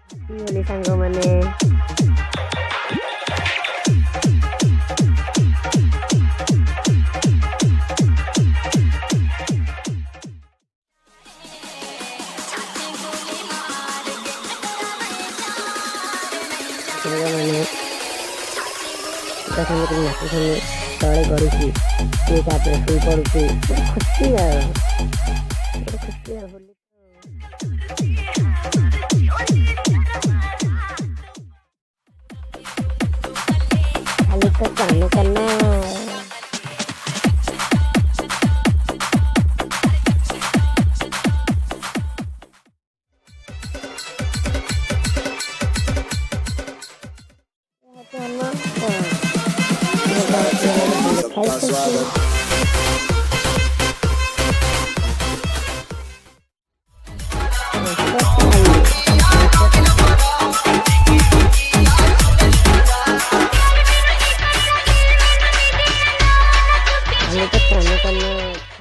होली ସାଙ୍ଗମାନେ नाचुଛନ୍ତି ତଳେ ଗଡ଼ୁଛି କିଏ ତାପରେ ଶୋଇ ପଡ଼ୁଛି ଖୁସି ଆଉ ଖୁସି ଆଉ ହୋଲି ଖାଲି ତ କାନ କାନ Ano